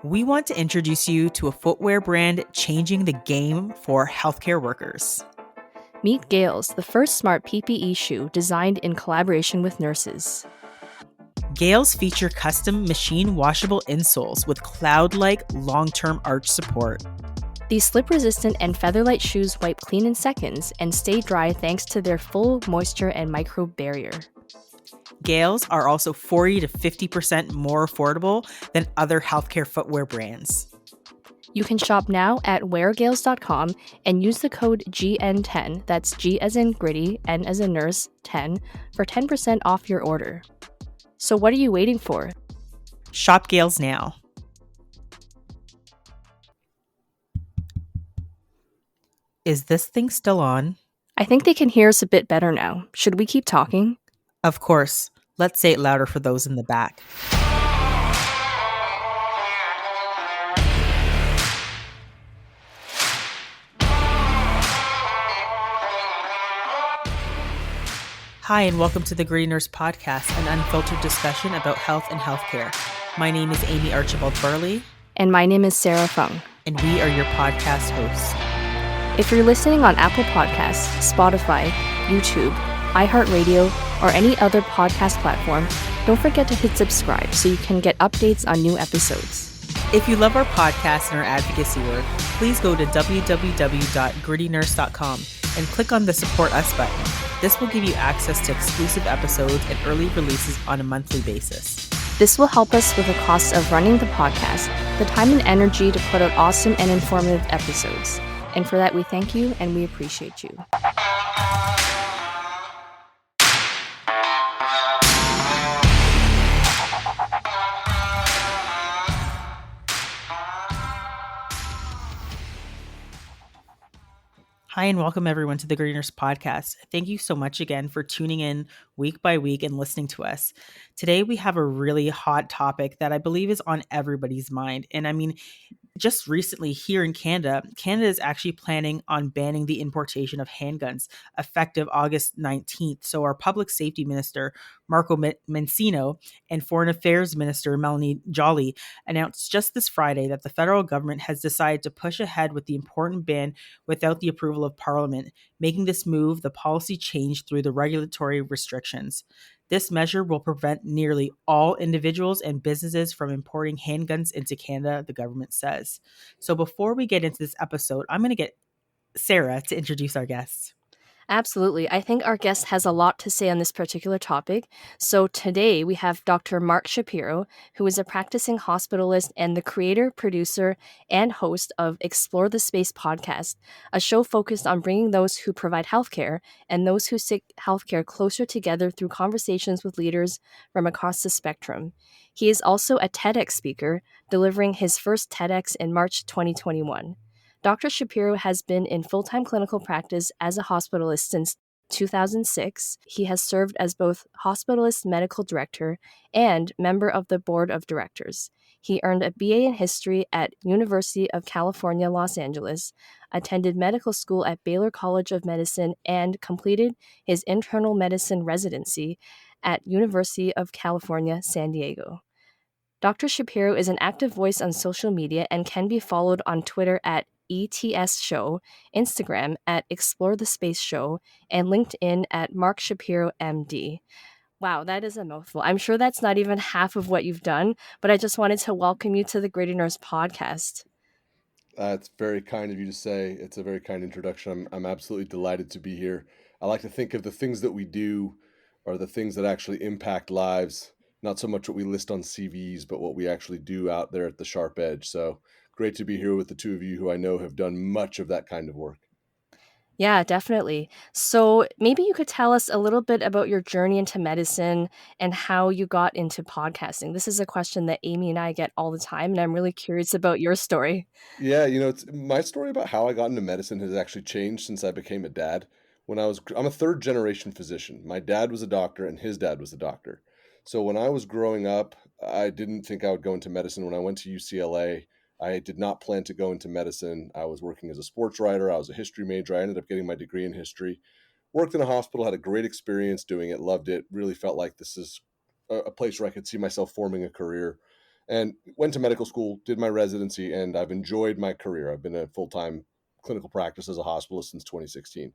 we want to introduce you to a footwear brand changing the game for healthcare workers. Meet Gales, the first smart PPE shoe designed in collaboration with nurses. Gales feature custom machine washable insoles with cloud-like long-term arch support. These slip-resistant and feather-light shoes wipe clean in seconds and stay dry thanks to their full moisture and microbe barrier. Gales are also 40 to 50% more affordable than other healthcare footwear brands. You can shop now at weargales.com and use the code GN10, that's G as in gritty, N as in nurse, 10, for 10% off your order. So what are you waiting for? Shop Gales now. Is this thing still on? I think they can hear us a bit better now. Should we keep talking? Of course. Let's say it louder for those in the back. Hi, and welcome to the Gritty Nurse Podcast, an unfiltered discussion about health and healthcare. My name is Amie Archibald-Varley. And my name is Sarah Fung. And we are your podcast hosts. If you're listening on Apple Podcasts, Spotify, YouTube, iHeartRadio, or any other podcast platform, don't forget to hit subscribe so you can get updates on new episodes. If you love our podcast and our advocacy work, please go to www.grittynurse.com and click on the Support Us button. This will give you access to exclusive episodes and early releases on a monthly basis. This will help us with the cost of running the podcast, the time and energy to put out awesome and informative episodes. And for that, we thank you and we appreciate you. Hi, and welcome everyone to the Gritty Nurse Podcast. Thank you so much again for tuning in week by week and listening to us. Today, we have a really hot topic that I believe is on everybody's mind. And I mean, just recently here in Canada is actually planning on banning the importation of handguns effective August 19th. So our public safety minister, Marco Mencino, and foreign affairs minister, Melanie Joly, announced just this Friday that the federal government has decided to push ahead with the important ban without the approval of Parliament, making this move the policy change through the regulatory restrictions. This measure will prevent nearly all individuals and businesses from importing handguns into Canada, the government says. So before we get into this episode, I'm going to get Sarah to introduce our guests. Absolutely. I think our guest has a lot to say on this particular topic. So today we have Dr. Mark Shapiro, who is a practicing hospitalist and the creator, producer, and host of Explore the Space podcast, a show focused on bringing those who provide healthcare and those who seek healthcare closer together through conversations with leaders from across the spectrum. He is also a TEDx speaker, delivering his first TEDx in March 2021. Dr. Shapiro has been in full-time clinical practice as a hospitalist since 2006. He has served as both hospitalist medical director and member of the board of directors. He earned a BA in history at University of California, Los Angeles, attended medical school at Baylor College of Medicine, and completed his internal medicine residency at University of California, San Diego. Dr. Shapiro is an active voice on social media and can be followed on Twitter at ETS Show, Instagram at Explore the Space Show, and LinkedIn at Mark Shapiro MD. Wow, that is a mouthful. I'm sure that's not even half of what you've done, but I just wanted to welcome you to the Gritty Nurse Podcast. It's very kind of you to say. It's a very kind introduction. I'm absolutely delighted to be here. I like to think of the things that we do are the things that actually impact lives, not so much what we list on CVs, but what we actually do out there at the sharp edge. So great to be here with the two of you who I know have done much of that kind of work. Yeah, definitely. So maybe you could tell us a little bit about your journey into medicine and how you got into podcasting. This is a question that Amie and I get all the time, and I'm really curious about your story. Yeah, it's my story about how I got into medicine has actually changed since I became a dad. I'm a third generation physician. My dad was a doctor and his dad was a doctor. So when I was growing up, I didn't think I would go into medicine. When I went to UCLA, I did not plan to go into medicine. I was working as a sports writer. I was a history major. I ended up getting my degree in history. Worked in a hospital, had a great experience doing it, loved it, really felt like this is a place where I could see myself forming a career. and went to medical school, did my residency, and I've enjoyed my career. I've been a full-time clinical practice as a hospitalist since 2016.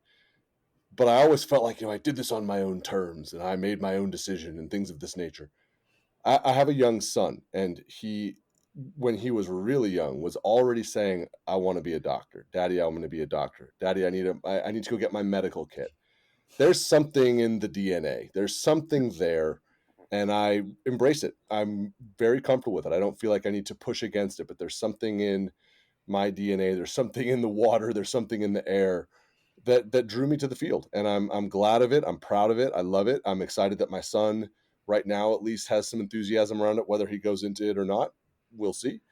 But I always felt like, I did this on my own terms and I made my own decision and things of this nature. I have a young son, and when he was really young, was already saying, "I want to be a doctor, Daddy. I'm going to be a doctor, Daddy. I need to go get my medical kit." There's something in the DNA. There's something there, and I embrace it. I'm very comfortable with it. I don't feel like I need to push against it, but there's something in my DNA. There's something in the water. There's something in the air that drew me to the field, and I'm glad of it. I'm proud of it. I love it. I'm excited that my son, right now, at least, has some enthusiasm around it. Whether he goes into it or not, we'll see.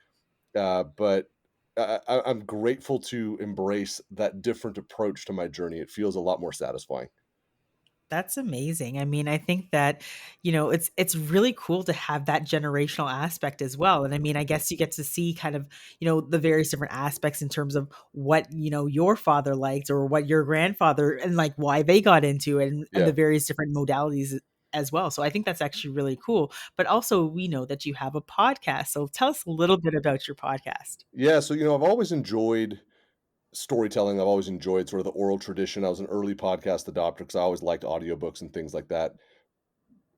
But I'm grateful to embrace that different approach to my journey. It feels a lot more satisfying. That's amazing. I mean, I think that, it's really cool to have that generational aspect as well. And I mean, I guess you get to see kind of, the various different aspects in terms of what, your father liked or what your grandfather and like why they got into it and Yeah. the various different modalities as well. So I think that's actually really cool. But also we know that you have a podcast. So tell us a little bit about your podcast. Yeah. So, I've always enjoyed storytelling. I've always enjoyed sort of the oral tradition. I was an early podcast adopter because I always liked audiobooks and things like that.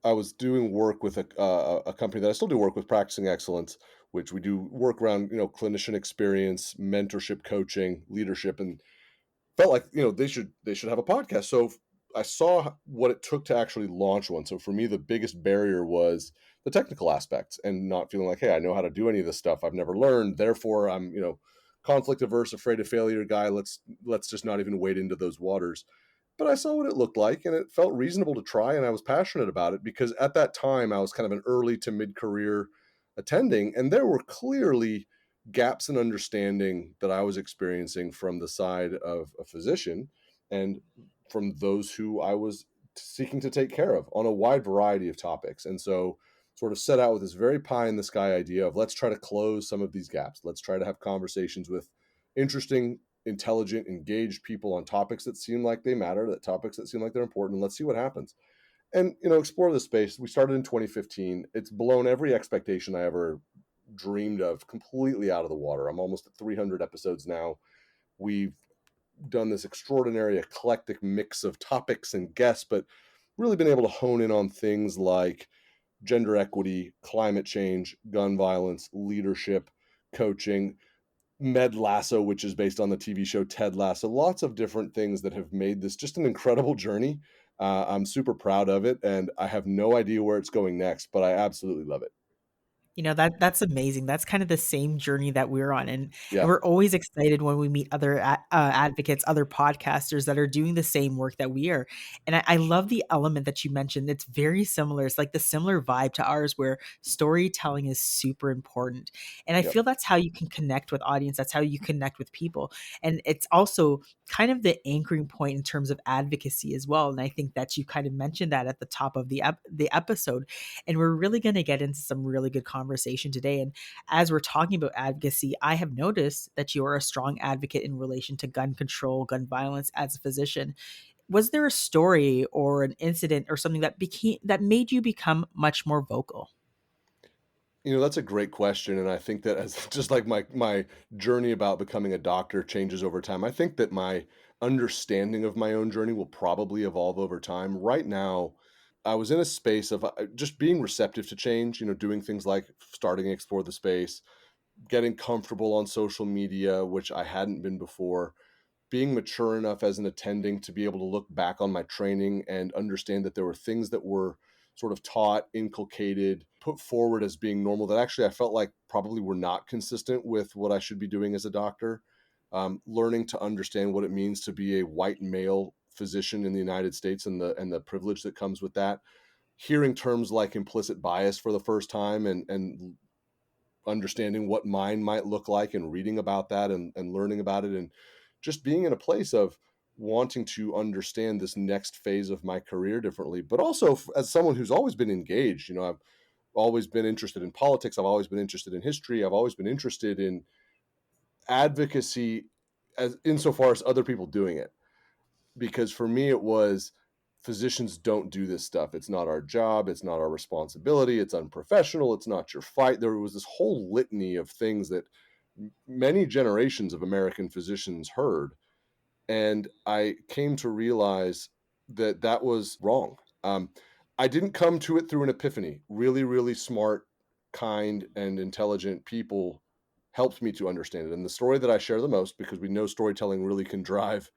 I was doing work with a company that I still do work with, Practicing Excellence, which we do work around, clinician experience, mentorship, coaching, leadership, and felt like, they should have a podcast. So I saw what it took to actually launch one. So for me, the biggest barrier was the technical aspects and not feeling like, hey, I know how to do any of this stuff. I've never learned. Therefore, I'm, conflict averse, afraid of failure guy. Let's just not even wade into those waters. But I saw what it looked like, and it felt reasonable to try, and I was passionate about it because at that time I was kind of an early to mid-career attending, and there were clearly gaps in understanding that I was experiencing from the side of a physician and from those who I was seeking to take care of on a wide variety of topics. And so sort of set out with this very pie in the sky idea of, let's try to close some of these gaps. Let's try to have conversations with interesting, intelligent, engaged people on topics that seem like they matter, that topics that seem like they're important. And let's see what happens. And, explore the space. We started in 2015. It's blown every expectation I ever dreamed of completely out of the water. I'm almost at 300 episodes now. We've done this extraordinary eclectic mix of topics and guests, but really been able to hone in on things like gender equity, climate change, gun violence, leadership, coaching, Med Lasso, which is based on the TV show Ted Lasso. Lots of different things that have made this just an incredible journey. I'm super proud of it, and I have no idea where it's going next, but I absolutely love it. That's amazing. That's kind of the same journey that we're on, and Yeah. we're always excited when we meet other advocates, other podcasters that are doing the same work that we are. And I love the element that you mentioned. It's very similar. It's like the similar vibe to ours, where storytelling is super important. And I Yep. feel that's how you can connect with audience. That's how you connect with people, and it's also kind of the anchoring point in terms of advocacy as well. And I think that you kind of mentioned that at the top of the episode, and we're really going to get into some really good conversation today. And as we're talking about advocacy, I have noticed that you are a strong advocate in relation to gun control, gun violence as a physician. Was there a story or an incident or something that made you become much more vocal? That's a great question, and I think that as just like my journey about becoming a doctor changes over time, I think that my understanding of my own journey will probably evolve over time. Right now, I was in a space of just being receptive to change, doing things like starting to explore the space, getting comfortable on social media, which I hadn't been before, being mature enough as an attending to be able to look back on my training and understand that there were things that were sort of taught, inculcated, put forward as being normal that actually I felt like probably were not consistent with what I should be doing as a doctor. Learning to understand what it means to be a white male physician in the United States and the privilege that comes with that. Hearing terms like implicit bias for the first time and understanding what mine might look like and reading about that and learning about it and just being in a place of wanting to understand this next phase of my career differently, but also as someone who's always been engaged. I've always been interested in politics. I've always been interested in history. I've always been interested in advocacy as insofar as other people doing it. Because for me, it was physicians don't do this stuff. It's not our job. It's not our responsibility. It's unprofessional. It's not your fight. There was this whole litany of things that many generations of American physicians heard. And I came to realize that that was wrong. I didn't come to it through an epiphany. Really, really smart, kind, and intelligent people helped me to understand it. And the story that I share the most, because we know storytelling really can drive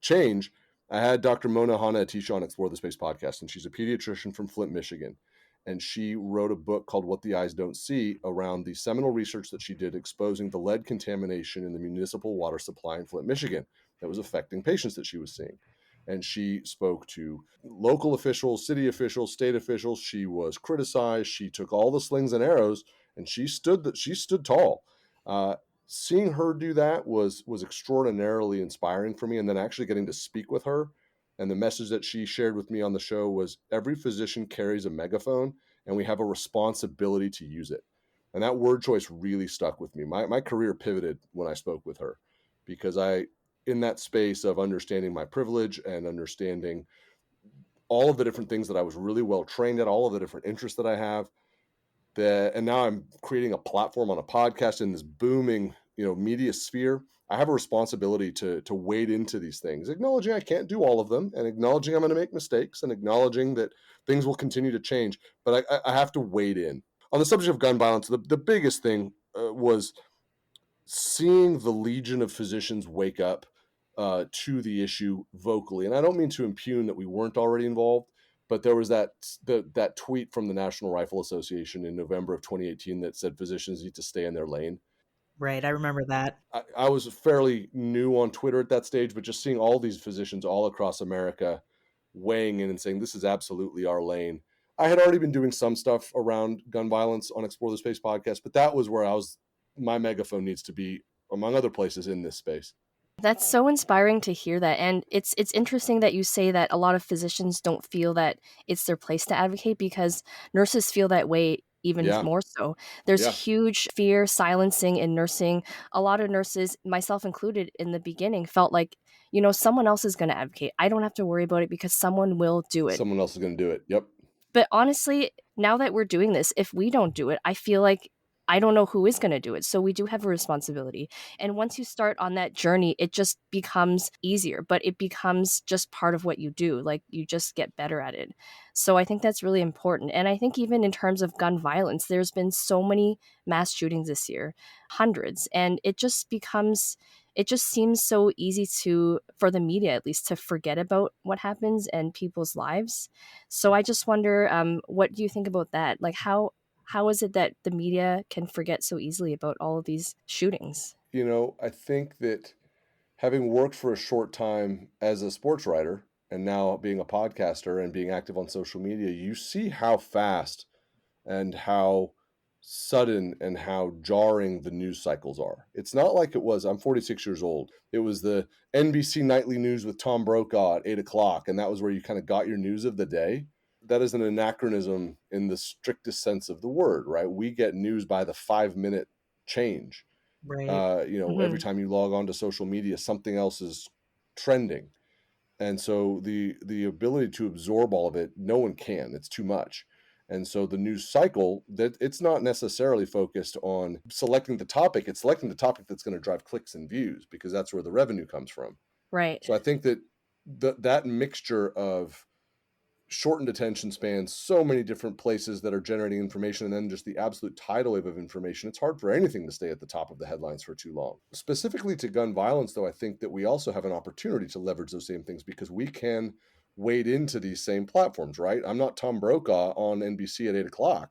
change. I had Dr. Mona Hanna-Attisha on Explore the Space podcast, and she's a pediatrician from Flint, Michigan. And she wrote a book called What the Eyes Don't See around the seminal research that she did exposing the lead contamination in the municipal water supply in Flint, Michigan that was affecting patients that she was seeing. And she spoke to local officials, city officials, state officials. She was criticized. She took all the slings and arrows, and she stood tall. Seeing her do that was extraordinarily inspiring for me. And then actually getting to speak with her, and the message that she shared with me on the show was every physician carries a megaphone, and we have a responsibility to use it. And that word choice really stuck with me. My career pivoted when I spoke with her, because in that space of understanding my privilege and understanding all of the different things that I was really well trained at, all of the different interests that I have, and now I'm creating a platform on a podcast in this booming, media sphere. I have a responsibility to wade into these things, acknowledging I can't do all of them, and acknowledging I'm going to make mistakes, and acknowledging that things will continue to change. But I have to wade in. On the subject of gun violence, the biggest thing was seeing the legion of physicians wake up to the issue vocally. And I don't mean to impugn that we weren't already involved, but there was that tweet from the National Rifle Association in November of 2018 that said physicians need to stay in their lane. Right. I remember that. I was fairly new on Twitter at that stage, but just seeing all these physicians all across America weighing in and saying, this is absolutely our lane. I had already been doing some stuff around gun violence on Explore the Space podcast, but that was where my megaphone needs to be, among other places, in this space. That's so inspiring to hear that. And it's interesting that you say that a lot of physicians don't feel that it's their place to advocate, because nurses feel that way even more so. There's huge fear silencing in nursing. A lot of nurses, myself included in the beginning, felt like, someone else is going to advocate. I don't have to worry about it because someone will do it. Someone else is going to do it. Yep. But honestly, now that we're doing this, if we don't do it, I feel like I don't know who is going to do it. So we do have a responsibility. And once you start on that journey, it just becomes easier, but it becomes just part of what you do. Like, you just get better at it. So I think that's really important. And I think even in terms of gun violence, there's been so many mass shootings this year, hundreds. And it just seems so easy for the media at least, to forget about what happens and people's lives. So I just wonder, what do you think about that? Like, how is it that the media can forget so easily about all of these shootings? I think that having worked for a short time as a sports writer, and now being a podcaster and being active on social media, you see how fast and how sudden and how jarring the news cycles are. It's not like it was, I'm 46 years old. It was the NBC Nightly News with Tom Brokaw at 8:00, and that was where you kind of got your news of the day. That is an anachronism in the strictest sense of the word, right? We get news by the 5-minute change. Right. Every time you log on to social media, something else is trending. And so the ability to absorb all of it, no one can. It's too much. And so the news cycle, that it's not necessarily focused on selecting the topic. It's selecting the topic that's going to drive clicks and views, because that's where the revenue comes from. Right. So I think that that mixture of shortened attention spans, so many different places that are generating information, and then just the absolute tidal wave of information, it's hard for anything to stay at the top of the headlines for too long. Specifically to gun violence, though, I think that we also have an opportunity to leverage those same things, because we can wade into these same platforms, right? I'm not Tom Brokaw on NBC at 8:00,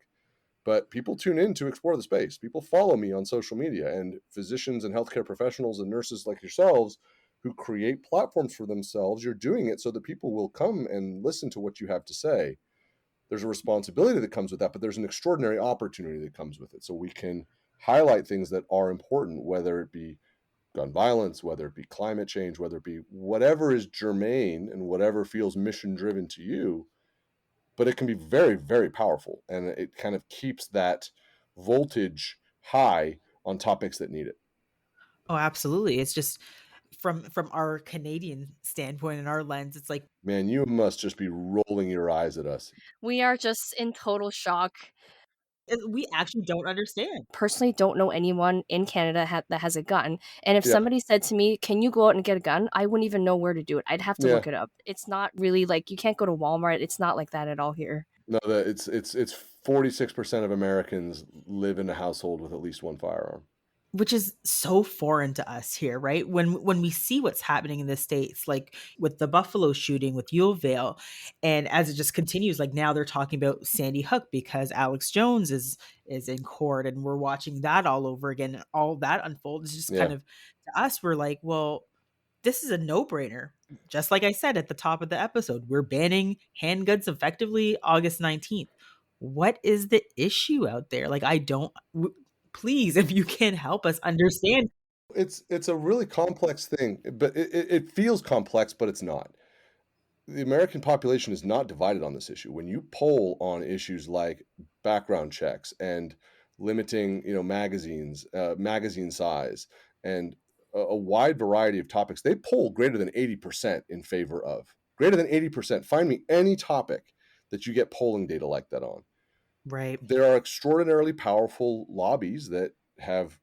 but people tune in to Explore the Space. People follow me on social media, and physicians and healthcare professionals and nurses like yourselves who create platforms for themselves, you're doing it so that people will come and listen to what you have to say. There's a responsibility that comes with that, but there's an extraordinary opportunity that comes with it. So we can highlight things that are important, whether it be gun violence, whether it be climate change, whether it be whatever is germane and whatever feels mission driven to you. But it can be very, very powerful, and it kind of keeps that voltage high on topics that need it. Oh, absolutely. It's just, from our Canadian standpoint and our lens, it's like Man, you must just be rolling your eyes at us. We are just in total shock. we actually don't understand. Personally, don't know anyone in Canada that has a gun. And if Yeah, somebody said to me, "Can you go out and get a gun?" I wouldn't even know where to do it. I'd have to yeah. look it up. It's not really like you can't go to Walmart. It's not like that at all here. No, that it's 46% of Americans live in a household with at least one firearm. Which is so foreign to us here, right? When we see what's happening in the States, like with the Buffalo shooting, with Vale, and as it just continues, like now they're talking about Sandy Hook because Alex Jones is in court, and we're watching that all over again, and all that unfold. It's just kind Yeah. of, to us, we're like, well, this is a no-brainer. Just like I said at the top of the episode, we're banning handguns effectively August 19th. What is the issue out there? Like, I don't please, if you can help us understand. It's a really complex thing, but it feels complex, but it's not. The American population is not divided on this issue. When you poll on issues like background checks and limiting, magazines, magazine size, and a wide variety of topics, they poll greater than 80% in favor of. Greater than 80%. Find me any topic that you get polling data like that on. Right. There are extraordinarily powerful lobbies that have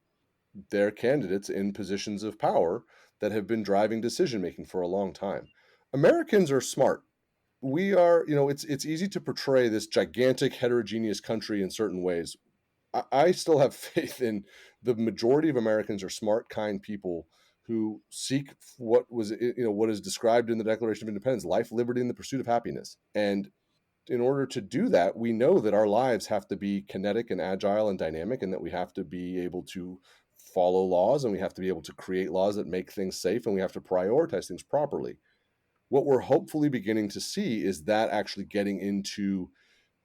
their candidates in positions of power that have been driving decision making for a long time. Americans are smart. We are, it's easy to portray this gigantic heterogeneous country in certain ways. I still have faith in the majority of Americans are smart, kind people who seek what is described in the Declaration of Independence: life, liberty, and the pursuit of happiness. And in order to do that, we know that our lives have to be kinetic and agile and dynamic, and that we have to be able to follow laws, and we have to be able to create laws that make things safe, and we have to prioritize things properly. What we're hopefully beginning to see is that actually getting into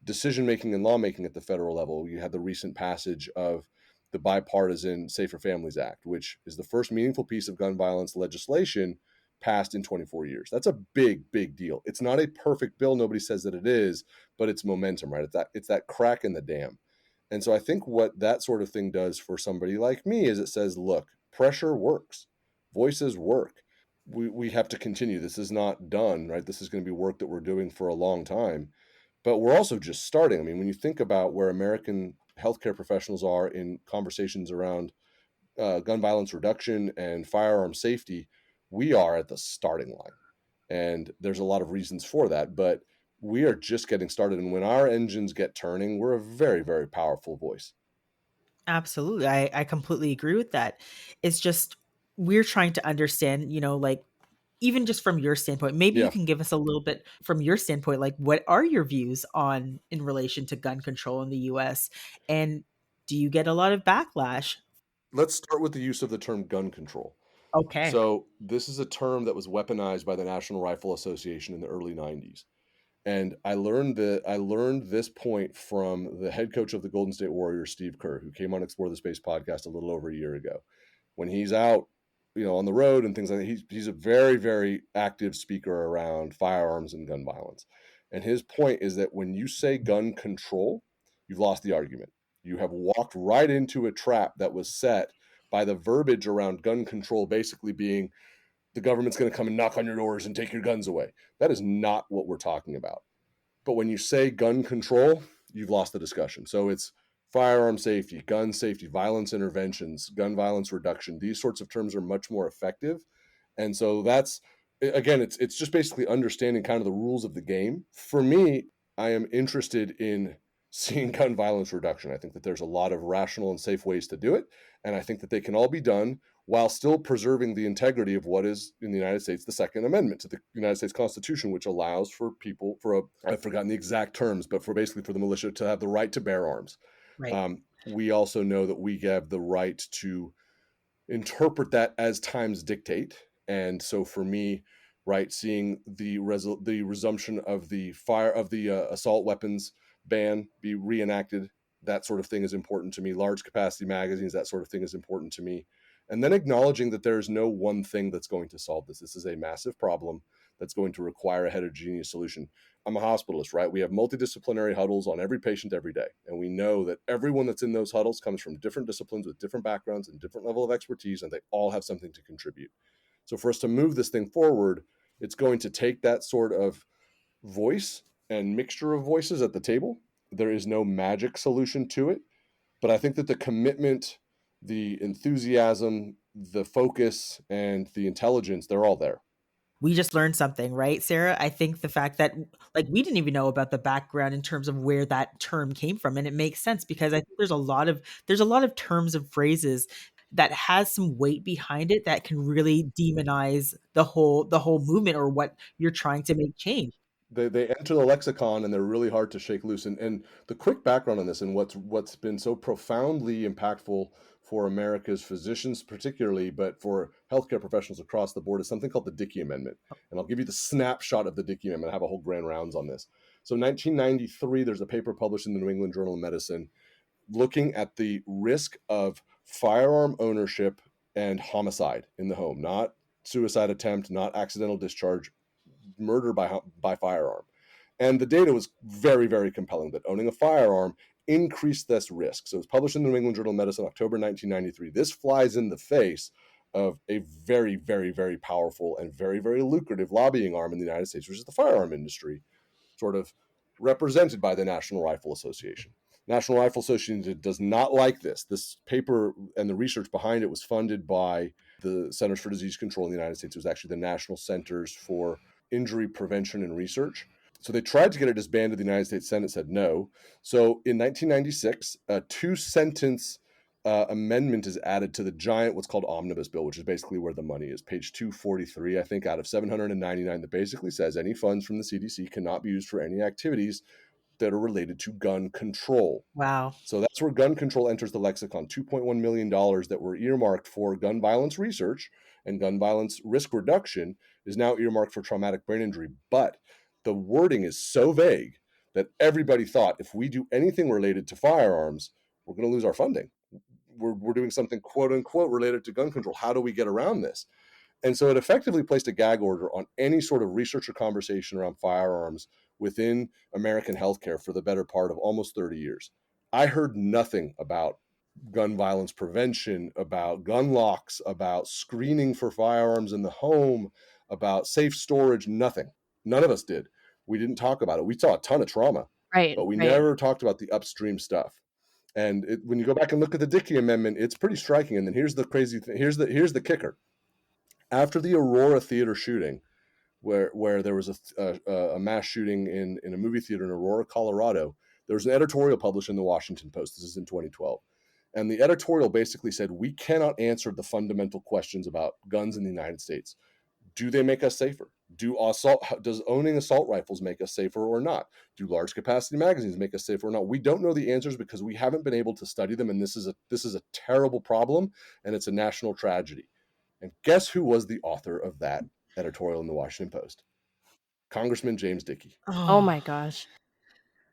decision making and lawmaking at the federal level. You had the recent passage of the bipartisan Safer Families Act, which is the first meaningful piece of gun violence legislation passed in 24 years. That's a big, big deal. It's not a perfect bill. Nobody says that it is, but it's momentum, right? It's that crack in the dam. And so I think what that sort of thing does for somebody like me is it says, look, pressure works, voices work. We have to continue. This is not done, right? This is going to be work that we're doing for a long time, but we're also just starting. I mean, when you think about where American healthcare professionals are in conversations around gun violence reduction and firearm safety, we are at the starting line. And there's a lot of reasons for that, but we are just getting started. And when our engines get turning, we're a very, very powerful voice. Absolutely. I completely agree with that. It's just we're trying to understand, like even just from your standpoint, maybe you Yeah. can give us a little bit from your standpoint, like what are your views on in relation to gun control in the US? And do you get a lot of backlash? Let's start with the use of the term gun control. Okay. So, this is a term that was weaponized by the National Rifle Association in the early 90s. And I learned this point from the head coach of the Golden State Warriors, Steve Kerr, who came on Explore the Space podcast a little over a year ago. When he's out, on the road and things like that, he's a very, very active speaker around firearms and gun violence. And his point is that when you say gun control, you've lost the argument. You have walked right into a trap that was set by the verbiage around gun control basically being the government's going to come and knock on your doors and take your guns away. That is not what we're talking about. But when you say gun control, you've lost the discussion. So it's firearm safety, gun safety, violence interventions, gun violence reduction. These sorts of terms are much more effective. And so that's, again, it's just basically understanding kind of the rules of the game. For me, I am interested in seeing gun violence reduction. I think that there's a lot of rational and safe ways to do it, and I think that they can all be done while still preserving the integrity of what is in the United States the Second Amendment to the United States Constitution, which allows for people I've forgotten the exact terms, but for basically for the militia to have the right to bear arms. Right. We also know that we have the right to interpret that as times dictate. And so for me, right, seeing the resumption of the assault weapons ban be reenacted, that sort of thing is important to me. Large capacity magazines, that sort of thing is important to me. And then acknowledging that there is no one thing that's going to solve this. This is a massive problem that's going to require a heterogeneous solution. I'm a hospitalist, right? We have multidisciplinary huddles on every patient every day. And we know that everyone that's in those huddles comes from different disciplines with different backgrounds and different level of expertise, and they all have something to contribute. So for us to move this thing forward, it's going to take that sort of voice and mixture of voices at the table. There is no magic solution to it, but I think that the commitment, the enthusiasm, the focus, and the intelligence, they're all there. We just learned something, right, Sarah? I think the fact that like we didn't even know about the background in terms of where that term came from, and it makes sense because I think there's a lot of terms and phrases that has some weight behind it that can really demonize the whole movement or what you're trying to make change. They enter the lexicon and they're really hard to shake loose. And the quick background on this and what's been so profoundly impactful for America's physicians particularly, but for healthcare professionals across the board is something called the Dickey Amendment. And I'll give you the snapshot of the Dickey Amendment. I have a whole grand rounds on this. So 1993, there's a paper published in the New England Journal of Medicine looking at the risk of firearm ownership and homicide in the home, not suicide attempt, not accidental discharge, murder by firearm. And the data was very, very compelling that owning a firearm increased this risk. So it was published in the New England Journal of Medicine, October 1993. This flies in the face of a very, very, very powerful and very, very lucrative lobbying arm in the United States, which is the firearm industry, sort of represented by the National Rifle Association. National Rifle Association does not like this. This paper and the research behind it was funded by the Centers for Disease Control in the United States. It was actually the National Centers for Injury Prevention and Research. So they tried to get it disbanded. The United States Senate said no. So in 1996, a two-sentence amendment is added to the giant, what's called omnibus bill, which is basically where the money is. Page 243, I think, out of 799, that basically says any funds from the CDC cannot be used for any activities that are related to gun control. Wow. So that's where gun control enters the lexicon. $2.1 million that were earmarked for gun violence research and gun violence risk reduction is now earmarked for traumatic brain injury. But the wording is so vague that everybody thought if we do anything related to firearms, we're going to lose our funding. We're doing something quote unquote related to gun control. How do we get around this? And so it effectively placed a gag order on any sort of research or conversation around firearms within American healthcare for the better part of almost 30 years. I heard nothing about gun violence prevention, about gun locks, about screening for firearms in the home, about safe storage, nothing. None of us did. We didn't talk about it. We saw a ton of trauma, Right, but we right. never talked about the upstream stuff. And when you go back and look at the Dickey Amendment, it's pretty striking. And then here's the crazy thing. Here's the kicker. After the Aurora Theater shooting, where there was a mass shooting in a movie theater in Aurora, Colorado, there was an editorial published in the Washington Post. This is in 2012. And the editorial basically said, we cannot answer the fundamental questions about guns in the United States. Do they make us safer? Does owning assault rifles make us safer or not? Do large capacity magazines make us safer or not? We don't know the answers because we haven't been able to study them. And this is a terrible problem, and it's a national tragedy. And guess who was the author of that editorial in the Washington Post? Congressman James Dickey. Oh Oh, my gosh.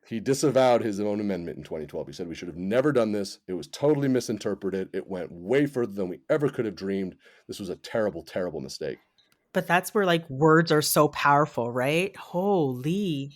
He disavowed his own amendment in 2012. He said we should have never done this. It was totally misinterpreted. It went way further than we ever could have dreamed. This was a terrible, terrible mistake. but that's where like words are so powerful, right? Holy.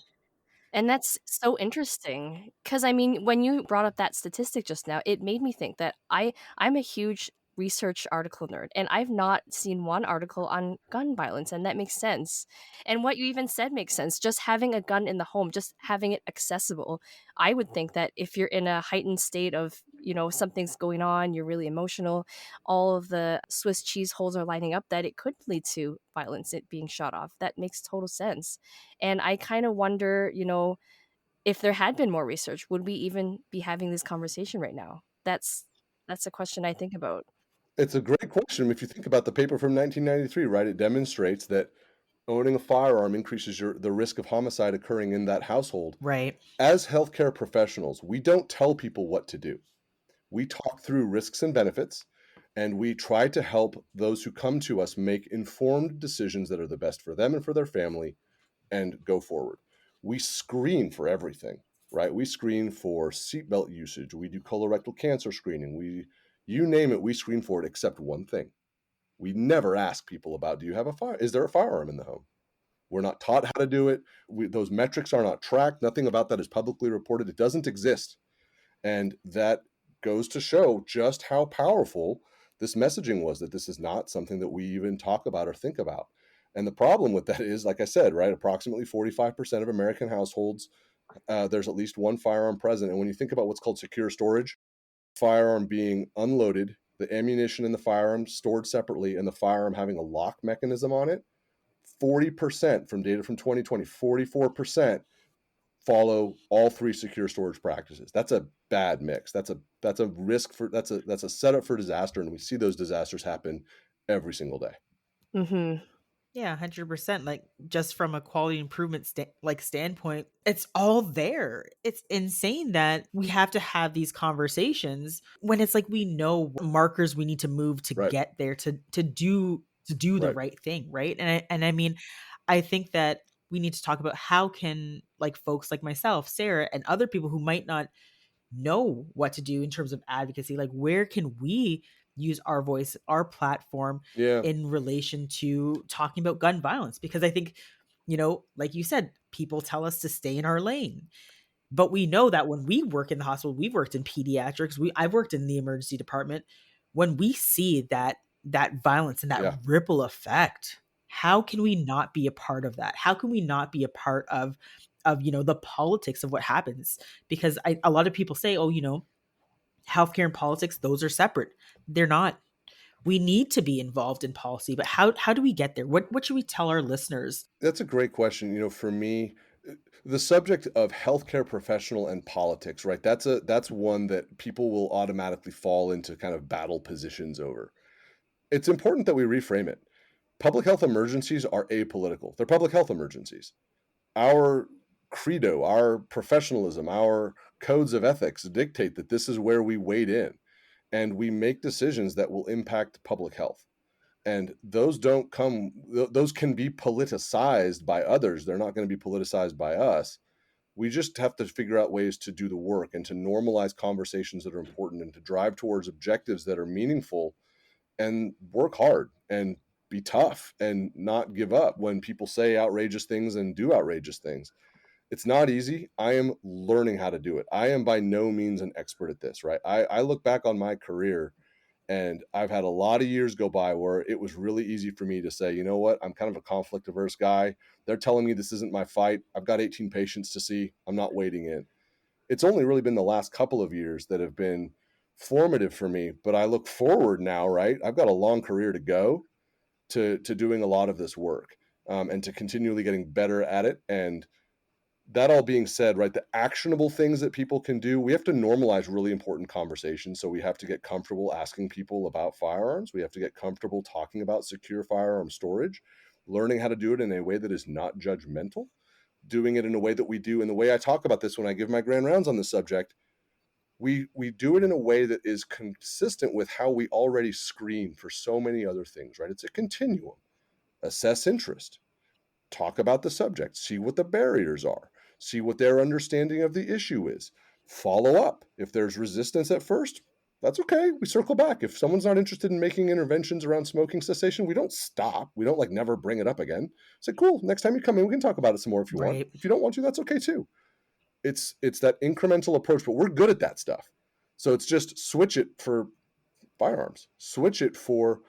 And that's so interesting because I mean, when you brought up that statistic just now, it made me think that I'm a huge research article nerd, and I've not seen one article on gun violence, and that makes sense. And what you even said makes sense. Just having a gun in the home, just having it accessible. I would think that if you're in a heightened state of, something's going on, you're really emotional, all of the Swiss cheese holes are lining up, that it could lead to violence, it being shot off. That makes total sense. And I kind of wonder, if there had been more research, would we even be having this conversation right now? That's a question I think about. It's a great question. If you think about the paper from 1993, right, it demonstrates that owning a firearm increases the risk of homicide occurring in that household. Right. As healthcare professionals, we don't tell people what to do. We talk through risks and benefits, and we try to help those who come to us make informed decisions that are the best for them and for their family and go forward. We screen for everything, right? We screen for seatbelt usage. We do colorectal cancer screening. You name it, we screen for it except one thing. We never ask people about, is there a firearm in the home? We're not taught how to do it. Those metrics are not tracked. Nothing about that is publicly reported. It doesn't exist. And that goes to show just how powerful This messaging was that this is not something that we even talk about or think about. And the problem with that is, like I said, right, approximately 45% of American households, there's at least one firearm present. And when you think about what's called secure storage, firearm being unloaded, the ammunition in the firearm stored separately, and the firearm having a lock mechanism on it, 40% from data from 2020, 44% follow all three secure storage practices. That's a bad mix. That's a risk for that's a setup for disaster, and we see those disasters happen every single day. Mm-hmm. Yeah, 100%. Like, just from a quality improvement standpoint, it's all there. It's insane that we have to have these conversations when it's like we know what markers we need to move to Right, get there to do the right. right thing, right? And I mean, I think that we need to talk about how can, like, folks like myself, Sarah, and other people who might not know what to do in terms of advocacy, like, where can we use our voice, our platform, Yeah, in relation to talking about gun violence? Because I think, like you said, people tell us to stay in our lane, but we know that when we work in the hospital, we've worked in pediatrics, I've worked in the emergency department. When we see that violence and that yeah. ripple effect, how can we not be a part of that? How can we not be a part of the politics of what happens? Because a lot of people say, oh, healthcare and politics, those are separate. They're not. We need to be involved in policy, but how do we get there? What should we tell our listeners? That's a great question. For me, the subject of healthcare professional and politics, right? That's one that people will automatically fall into kind of battle positions over. It's important that we reframe it. Public health emergencies are apolitical. They're public health emergencies. Our credo, our professionalism, our codes of ethics dictate that this is where we wade in and we make decisions that will impact public health. And those can be politicized by others. They're not going to be politicized by us. We just have to figure out ways to do the work and to normalize conversations that are important and to drive towards objectives that are meaningful and work hard and be tough and not give up when people say outrageous things and do outrageous things. It's not easy. I am learning how to do it. I am by no means an expert at this, right? I look back on my career and I've had a lot of years go by where it was really easy for me to say, you know what, I'm kind of a conflict averse guy. They're telling me this isn't my fight. I've got 18 patients to see. I'm not waiting in. It's only really been the last couple of years that have been formative for me, but I look forward now, right? I've got a long career to go to doing a lot of this work, and to continually getting better at it. And that all being said, right, the actionable things that people can do, we have to normalize really important conversations. So we have to get comfortable asking people about firearms. We have to get comfortable talking about secure firearm storage, learning how to do it in a way that is not judgmental, doing it in a way that we do. And the way I talk about this when I give my grand rounds on this subject, we do it in a way that is consistent with how we already screen for so many other things, right? It's a continuum. Assess interest, talk about the subject, see what the barriers are, see what their understanding of the issue is, follow up. If there's resistance at first, that's okay. We circle back. If someone's not interested in making interventions around smoking cessation, we don't stop. We don't like never bring it up again. Say, cool, next time you come in, we can talk about it some more if you want. Right. If you don't want to, that's okay too. It's that incremental approach, but we're good at that stuff. So it's just switch it for firearms, switch it for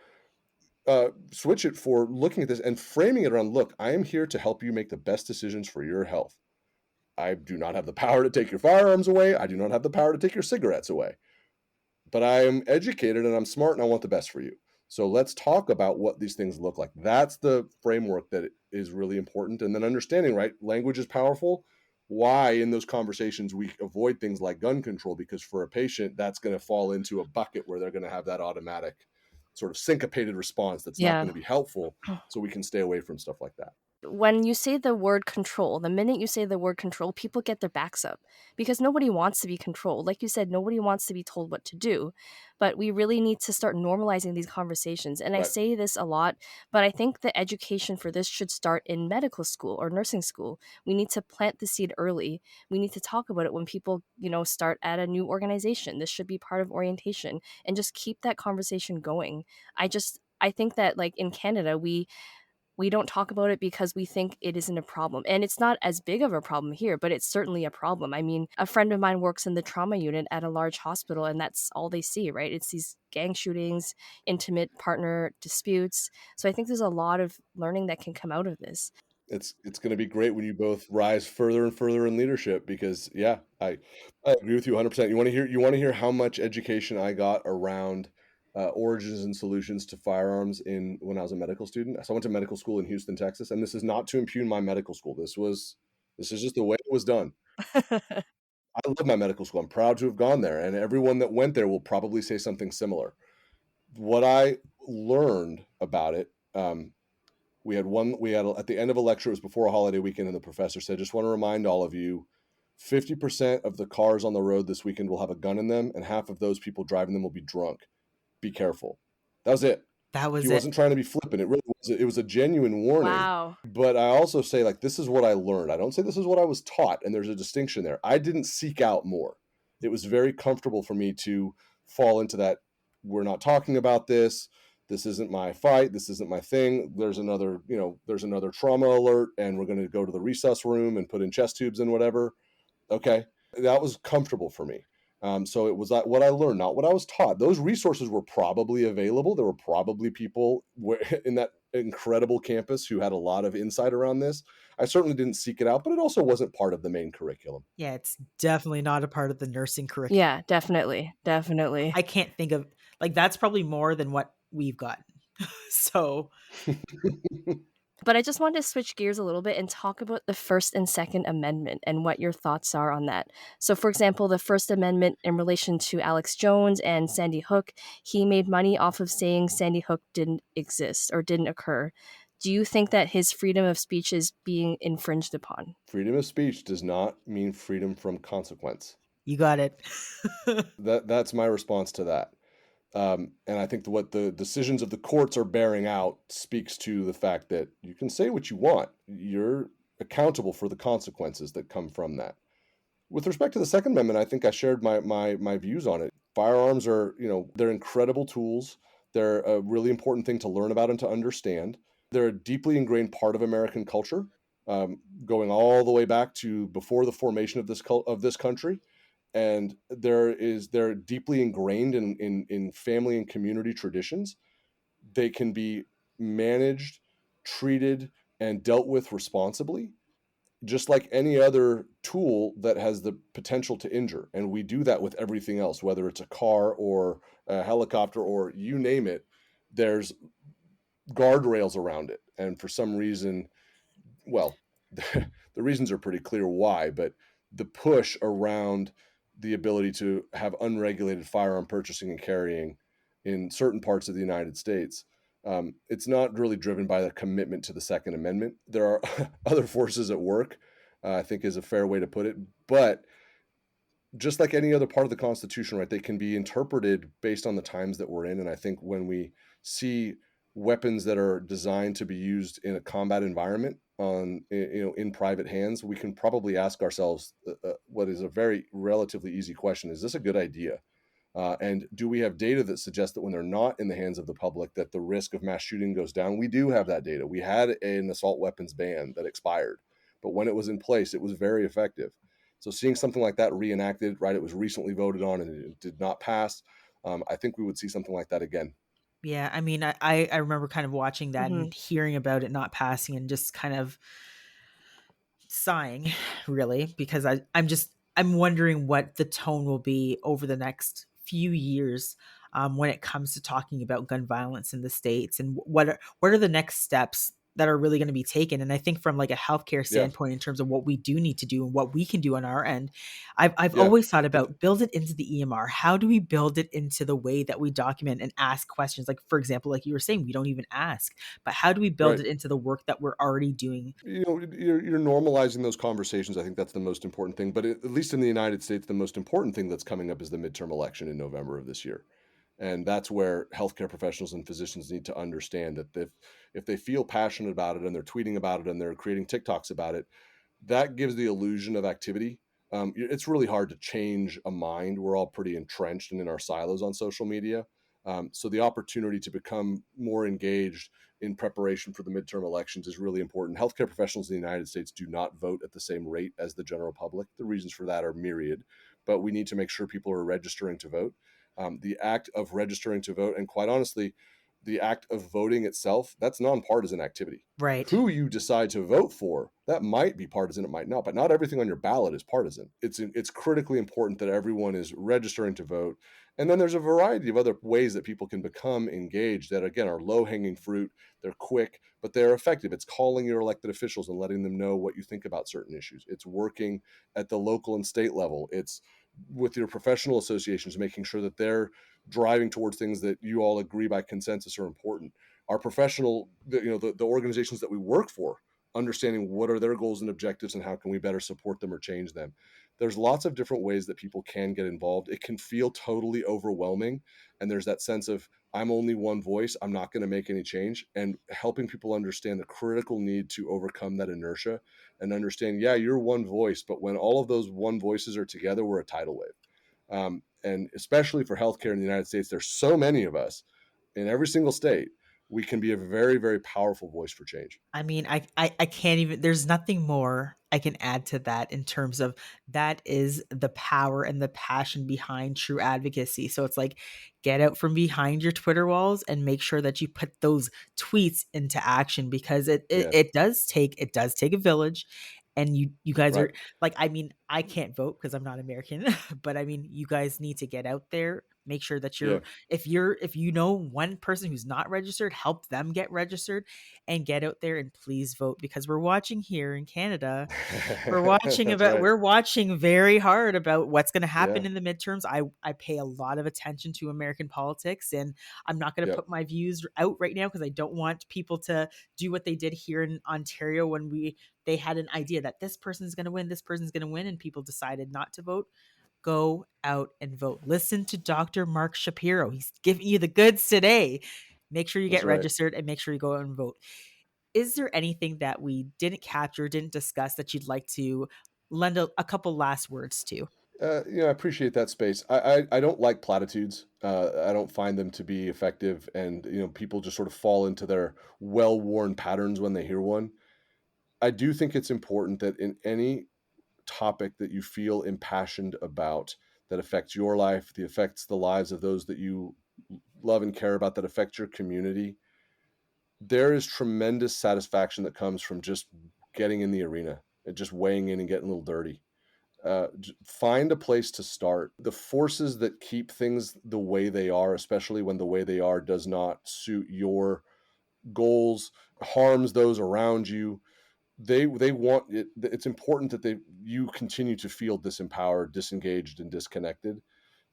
looking at this and framing it around, look, I am here to help you make the best decisions for your health. I do not have the power to take your firearms away. I do not have the power to take your cigarettes away. But I am educated and I'm smart and I want the best for you. So let's talk about what these things look like. That's the framework that is really important. And then understanding, right? Language is powerful. Why in those conversations we avoid things like gun control, because for a patient, that's going to fall into a bucket where they're going to have that automatic sort of syncopated response that's not going Yeah. to be helpful. So we can stay away from stuff like that. When you say the word control, the minute you say the word control, people get their backs up because nobody wants to be controlled. Like you said, nobody wants to be told what to do. But we really need to start normalizing these conversations. And I Right. say this a lot, but I think the education for this should start in medical school or nursing school. We need to plant the seed early. We need to talk about it when people, start at a new organization. This should be part of orientation and just keep that conversation going. I think that like in Canada, we don't talk about it because we think it isn't a problem. And it's not as big of a problem here, but it's certainly a problem. I mean, a friend of mine works in the trauma unit at a large hospital, and that's all they see, right? It's these gang shootings, intimate partner disputes. So I think there's a lot of learning that can come out of this. It's going to be great when you both rise further and further in leadership because yeah, I agree with you 100%. You want to hear how much education I got around origins and solutions to firearms in when I was a medical student. So I went to medical school in Houston, Texas, and this is not to impugn my medical school. This is just the way it was done. I love my medical school. I'm proud to have gone there, and everyone that went there will probably say something similar. What I learned about it, we had at the end of a lecture, it was before a holiday weekend, and the professor said, just want to remind all of you, 50% of the cars on the road this weekend will have a gun in them, and half of those people driving them will be drunk. Be careful. That was it. That He was it. wasn't trying to be flippant. It was a genuine warning. Wow. But I also say, like, this is what I learned. I don't say this is what I was taught, and there's a distinction there. I didn't seek out more. It was very comfortable for me to fall into that. We're not talking about this. This isn't my fight. This isn't my thing. There's another trauma alert, and we're going to go to the resus room and put in chest tubes and whatever. Okay. That was comfortable for me. So it was what I learned, not what I was taught. Those resources were probably available. There were probably people in that incredible campus who had a lot of insight around this. I certainly didn't seek it out, but it also wasn't part of the main curriculum. Yeah, it's definitely not a part of the nursing curriculum. Yeah, definitely. Definitely. I can't think of, like, that's probably more than what we've gotten. So But I just wanted to switch gears a little bit and talk about the First and Second Amendment and what your thoughts are on that. So, for example, the First Amendment in relation to Alex Jones and Sandy Hook, he made money off of saying Sandy Hook didn't exist or didn't occur. Do you think that his freedom of speech is being infringed upon? Freedom of speech does not mean freedom from consequence. you got it. That's my response to that. And I think what the decisions of the courts are bearing out speaks to the fact that you can say what you want. You're accountable for the consequences that come from that. With respect to the Second Amendment, I think I shared my views on it. Firearms are, they're incredible tools. They're a really important thing to learn about and to understand. They're a deeply ingrained part of American culture, going all the way back to before the formation of this country. And they're deeply ingrained in family and community traditions. They can be managed, treated, and dealt with responsibly, just like any other tool that has the potential to injure. And we do that with everything else, whether it's a car or a helicopter or you name it. There's guardrails around it. And for some reason, well, the reasons are pretty clear why, but the push around the ability to have unregulated firearm purchasing and carrying in certain parts of the United States, it's not really driven by the commitment to the Second Amendment. There are other forces at work, I think is a fair way to put it. But just like any other part of the Constitution, right, they can be interpreted based on the times that we're in. And I think when we see weapons that are designed to be used in a combat environment in private hands, we can probably ask ourselves what is a very relatively easy question: is this a good idea? And do we have data that suggests that when they're not in the hands of the public, that the risk of mass shooting goes down? We do have that data. We had an assault weapons ban that expired, but when it was in place, it was very effective. So seeing something like that reenacted, right? It was recently voted on and it did not pass. I think we would see something like that again. Yeah, I mean, I remember kind of watching that Mhm. and hearing about it not passing and just kind of sighing, really, because I'm wondering what the tone will be over the next few years, when it comes to talking about gun violence in the States, and what are the next steps that are really going to be taken. And I think from like a healthcare Yeah. standpoint, in terms of what we do need to do and what we can do on our end, I've Yeah. always thought about build it into the EMR. How do we build it into the way that we document and ask questions? Like, for example, like you were saying, we don't even ask, but how do we build Right. it into the work that we're already doing? You're normalizing those conversations. I think that's the most important thing. But at least in the United States, the most important thing that's coming up is the midterm election in November of this year. And that's where healthcare professionals and physicians need to understand that if they feel passionate about it and they're tweeting about it and they're creating TikToks about it, that gives the illusion of activity. It's really hard to change a mind. We're all pretty entrenched and in our silos on social media. So the opportunity to become more engaged in preparation for the midterm elections is really important. Healthcare professionals in the United States do not vote at the same rate as the general public. The reasons for that are myriad, but we need to make sure people are registering to vote. The act of registering to vote, and quite honestly, the act of voting itself, that's nonpartisan activity. Right. Who you decide to vote for, that might be partisan, it might not, but not everything on your ballot is partisan. It's critically important that everyone is registering to vote. And then there's a variety of other ways that people can become engaged that, again, are low hanging fruit. They're quick, but they're effective. It's calling your elected officials and letting them know what you think about certain issues. It's working at the local and state level. It's with your professional associations, making sure that they're driving towards things that you all agree by consensus are important. Our professional, the organizations that we work for, understanding what are their goals and objectives and how can we better support them or change them. There's lots of different ways that people can get involved. It can feel totally overwhelming, and there's that sense of I'm only one voice, I'm not going to make any change, and helping people understand the critical need to overcome that inertia and understand, yeah, you're one voice, but when all of those one voices are together, we're a tidal wave. And especially for healthcare in the United States, there's so many of us in every single state. We can be a very, very powerful voice for change. I mean, I can't even, there's nothing more I can add to that in terms of that is the power and the passion behind true advocacy. So it's like, get out from behind your Twitter walls and make sure that you put those tweets into action because Yes, it does take a village. And you guys right. are like, I mean, I can't vote because I'm not American, but I mean, you guys need to get out there, make sure that Yeah. if you know one person who's not registered, help them get registered and get out there and please vote because we're watching here in Canada. That's right. We're watching very hard about what's going to happen Yeah. in the midterms. I pay a lot of attention to American politics and I'm not going to Yep. put my views out right now because I don't want people to do what they did here in Ontario when they had an idea that this person's going to win, this person's going to win and people decided not to vote. Go out and vote. Listen to Dr. Mark Shapiro. He's giving you the goods today. Make sure you That's get right. registered and make sure you go out and vote. Is there anything that we didn't capture, didn't discuss that you'd like to lend a couple last words to? I appreciate that space. I don't like platitudes. I don't find them to be effective, and people just sort of fall into their well-worn patterns when they hear one. I do think it's important that in any topic that you feel impassioned about, that affects your life, that affects the lives of those that you love and care about, that affect your community, there is tremendous satisfaction that comes from just getting in the arena and just weighing in and getting a little dirty. Find a place to start. The forces that keep things the way they are, especially when the way they are does not suit your goals, harms those around you, they want it. It's important that you continue to feel disempowered, disengaged, and disconnected.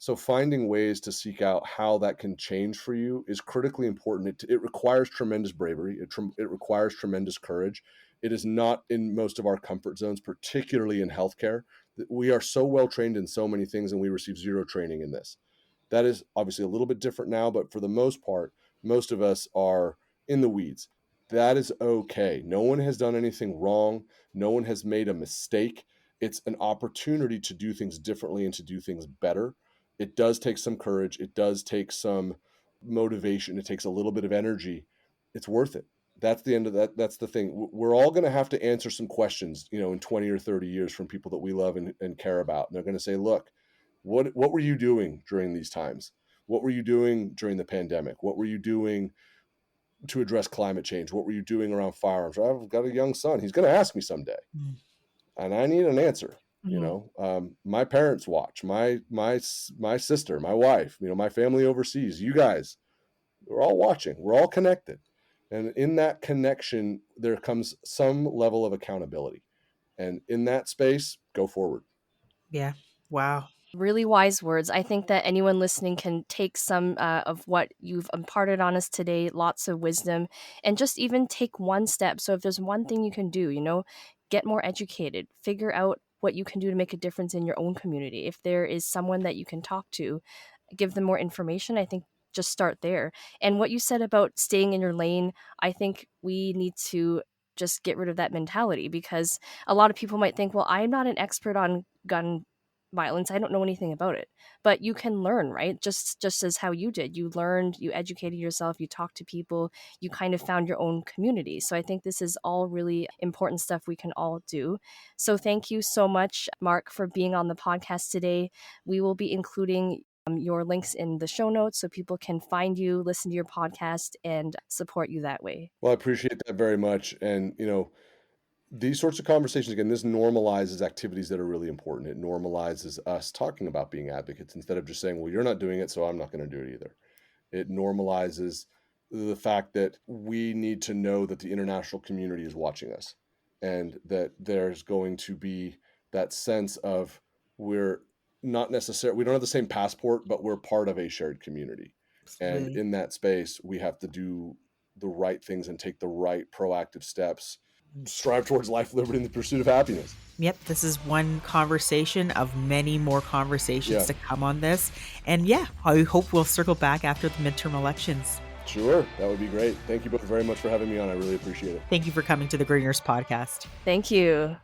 So finding ways to seek out how that can change for you is critically important. It requires tremendous bravery. It requires tremendous courage. It is not in most of our comfort zones, particularly in healthcare. We are so well trained in so many things, and we receive zero training in this. That is obviously a little bit different now, but for the most part, most of us are in the weeds. That is okay. No one has done anything wrong. No one has made a mistake. It's an opportunity to do things differently and to do things better. It does take some courage. It does take some motivation. It takes a little bit of energy. It's worth it. That's the end of that. That's the thing. We're all going to have to answer some questions, in 20 or 30 years from people that we love and care about. And they're going to say, look, what were you doing during these times? What were you doing during the pandemic? What were you doing to address climate change? What were you doing around firearms? I've got a young son. He's going to ask me someday, Mm. and I need an answer. Mhm. My parents watch. My sister, my wife. My family overseas. You guys, we're all watching. We're all connected, and in that connection, there comes some level of accountability. And in that space, go forward. Yeah. Wow. Really wise words. I think that anyone listening can take some of what you've imparted on us today, lots of wisdom, and just even take one step. So, if there's one thing you can do, get more educated, figure out what you can do to make a difference in your own community. If there is someone that you can talk to, give them more information. I think just start there. And what you said about staying in your lane, I think we need to just get rid of that mentality because a lot of people might think, well, I'm not an expert on gun violence. I don't know anything about it, but you can learn, right? Just as how you did. You learned, you educated yourself, you talked to people, you kind of found your own community. So I think this is all really important stuff we can all do. So thank you so much, Mark, for being on the podcast today. We will be including your links in the show notes so people can find you, listen to your podcast, and support you that way. Well, I appreciate that very much. And, these sorts of conversations, again, this normalizes activities that are really important. It normalizes us talking about being advocates instead of just saying, well, you're not doing it, so I'm not going to do it either. It normalizes the fact that we need to know that the international community is watching us and that there's going to be that sense of we're not necessarily, we don't have the same passport, but we're part of a shared community. And Absolutely. in that space, we have to do the right things and take the right proactive steps, strive towards life, liberty, and the pursuit of happiness. Yep, this is one conversation of many more conversations Yeah, to come on this. And yeah, I hope we'll circle back after the midterm elections. sure. That would be great. Thank you both very much for having me on. I really appreciate it. Thank you for coming to the Greeners podcast. Thank you.